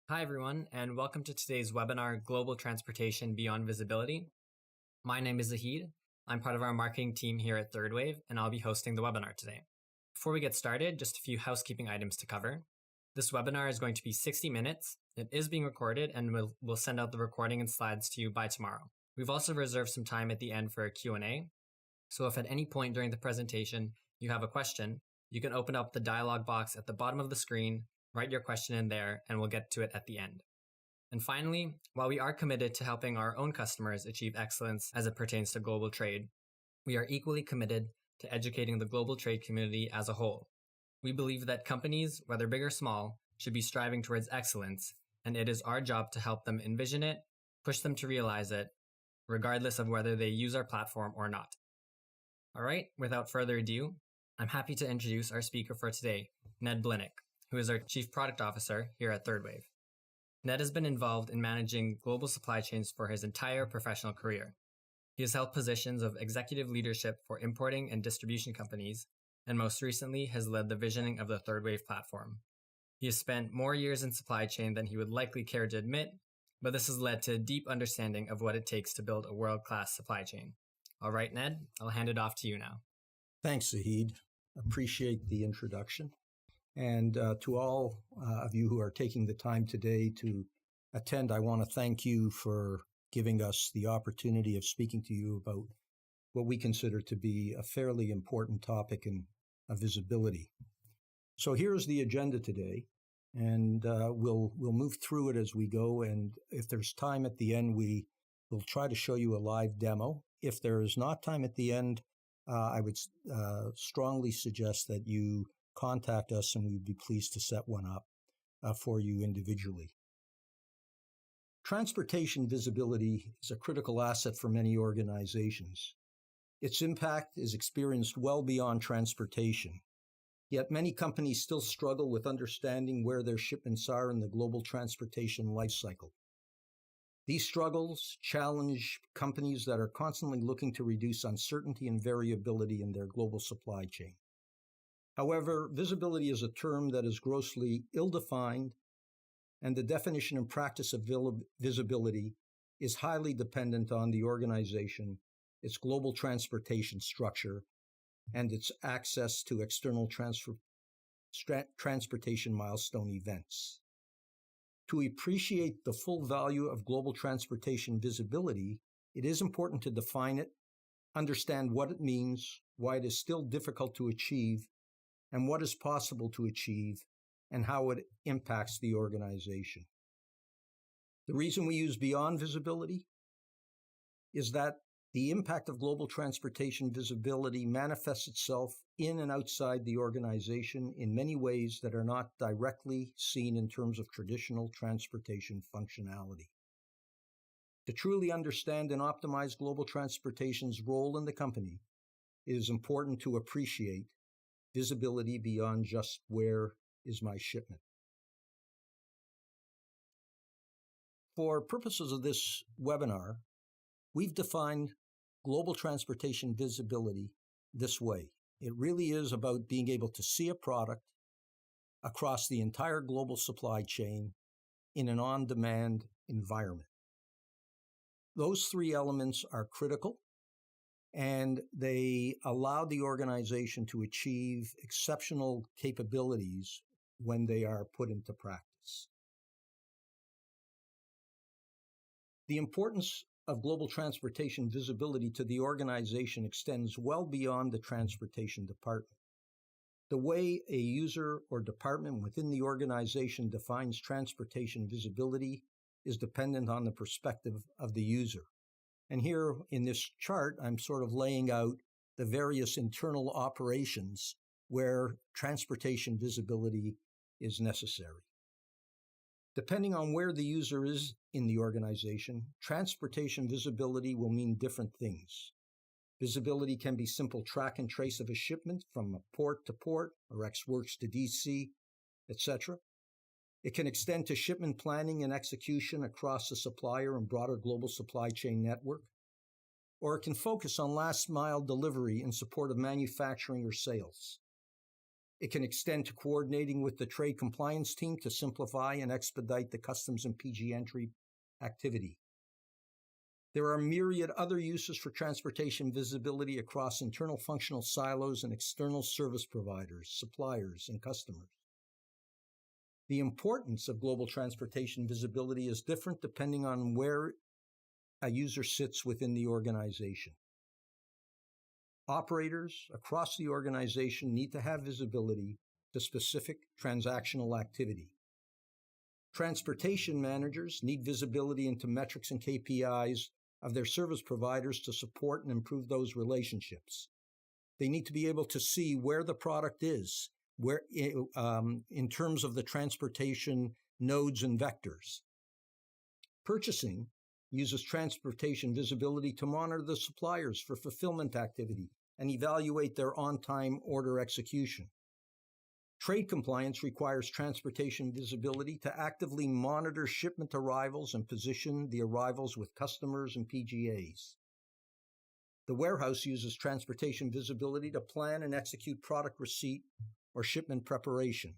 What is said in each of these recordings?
Hi, everyone, and welcome to today's webinar, Global Transportation Beyond Visibility. My name is Zahid. I'm part of our marketing team here at Third Wave, and I'll be hosting the webinar today. Before we get started, just a few housekeeping items to cover. This webinar is going to be 60 minutes. It is being recorded, and we'll send out the recording and slides to you by tomorrow. We've also reserved some time at the end for a Q&A. So if at any point during the presentation you have a question, you can open up the dialog box at the bottom of the screen, write your question in there, and we'll get to it at the end. And finally, while we are committed to helping our own customers achieve excellence as it pertains to global trade, we are equally committed to educating the global trade community as a whole. We believe that companies, whether big or small, should be striving towards excellence, and it is our job to help them envision it, push them to realize it, regardless of whether they use our platform or not. All right, without further ado, I'm happy to introduce our speaker for today, Ned Blinick, who is our Chief Product Officer here at Third Wave. Ned has been involved in managing global supply chains for his entire professional career. He has held positions of executive leadership for importing and distribution companies, and most recently has led the visioning of the Third Wave platform. He has spent more years in supply chain than he would likely care to admit, but this has led to a deep understanding of what it takes to build a world-class supply chain. All right, Ned, I'll hand it off to you now. Thanks, Zahid. Appreciate the introduction. And to all of you who are taking the time today to attend, I want to thank you for giving us the opportunity of speaking to you about what we consider to be a fairly important topic in visibility. So here's the agenda today, and we'll move through it as we go. And if there's time at the end, we'll try to show you a live demo. If there is not time at the end, I would strongly suggest that you contact us and we'd be pleased to set one up for you individually. Transportation visibility is a critical asset for many organizations. Its impact is experienced well beyond transportation. Yet many companies still struggle with understanding where their shipments are in the global transportation life cycle. These struggles challenge companies that are constantly looking to reduce uncertainty and variability in their global supply chain. However, visibility is a term that is grossly ill-defined, and the definition and practice of visibility is highly dependent on the organization, its global transportation structure, and its access to external transportation milestone events. To appreciate the full value of global transportation visibility, it is important to define it, understand what it means, why it is still difficult to achieve, and what is possible to achieve, and how it impacts the organization. The reason we use beyond visibility is that the impact of global transportation visibility manifests itself in and outside the organization in many ways that are not directly seen in terms of traditional transportation functionality. To truly understand and optimize global transportation's role in the company, it is important to appreciate visibility beyond just where is my shipment. For purposes of this webinar, we've defined global transportation visibility this way. It really is about being able to see a product across the entire global supply chain in an on-demand environment. Those three elements are critical, and they allow the organization to achieve exceptional capabilities when they are put into practice. The importance of global transportation visibility to the organization extends well beyond the transportation department. The way a user or department within the organization defines transportation visibility is dependent on the perspective of the user. And here in this chart, I'm sort of laying out the various internal operations where transportation visibility is necessary. Depending on where the user is in the organization, transportation visibility will mean different things. Visibility can be simple track and trace of a shipment from port to port or ex works to DC, etc. It can extend to shipment planning and execution across the supplier and broader global supply chain network, or it can focus on last-mile delivery in support of manufacturing or sales. It can extend to coordinating with the trade compliance team to simplify and expedite the customs and PG entry activity. There are myriad other uses for transportation visibility across internal functional silos and external service providers, suppliers, and customers. The importance of global transportation visibility is different depending on where a user sits within the organization. Operators across the organization need to have visibility to specific transactional activity. Transportation managers need visibility into metrics and KPIs of their service providers to support and improve those relationships. They need to be able to see where the product is, where in terms of the transportation nodes and vectors. Purchasing uses transportation visibility to monitor the suppliers for fulfillment activity and evaluate their on-time order execution. Trade compliance requires transportation visibility to actively monitor shipment arrivals and position the arrivals with customers and PGAs. The warehouse uses transportation visibility to plan and execute product receipt or shipment preparation,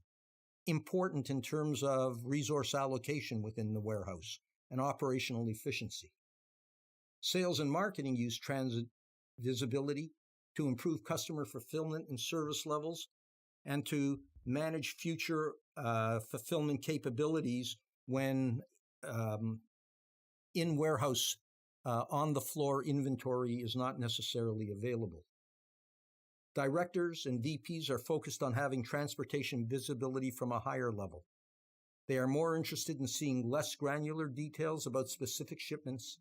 important in terms of resource allocation within the warehouse and operational efficiency. Sales and marketing use transit visibility to improve customer fulfillment and service levels and to manage future fulfillment capabilities when in warehouse on-the-floor inventory is not necessarily available. Directors and VPs are focused on having transportation visibility from a higher level. They are more interested in seeing less granular details about specific shipments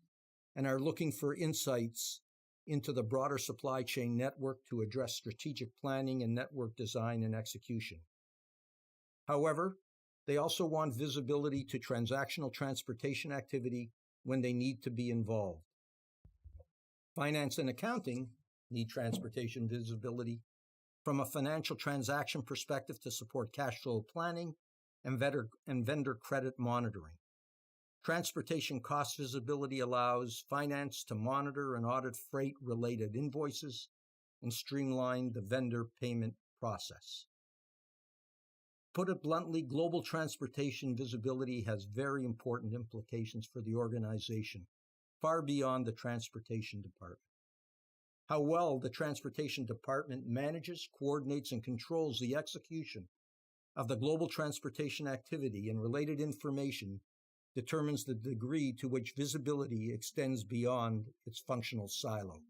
and are looking for insights into the broader supply chain network to address strategic planning and network design and execution. However, they also want visibility to transactional transportation activity when they need to be involved. Finance and accounting need transportation visibility from a financial transaction perspective to support cash flow planning and vendor credit monitoring. Transportation cost visibility allows finance to monitor and audit freight-related invoices and streamline the vendor payment process. Put it bluntly, global transportation visibility has very important implications for the organization, far beyond the transportation department. How well the transportation department manages, coordinates, and controls the execution of the global transportation activity and related information determines the degree to which visibility extends beyond its functional silo.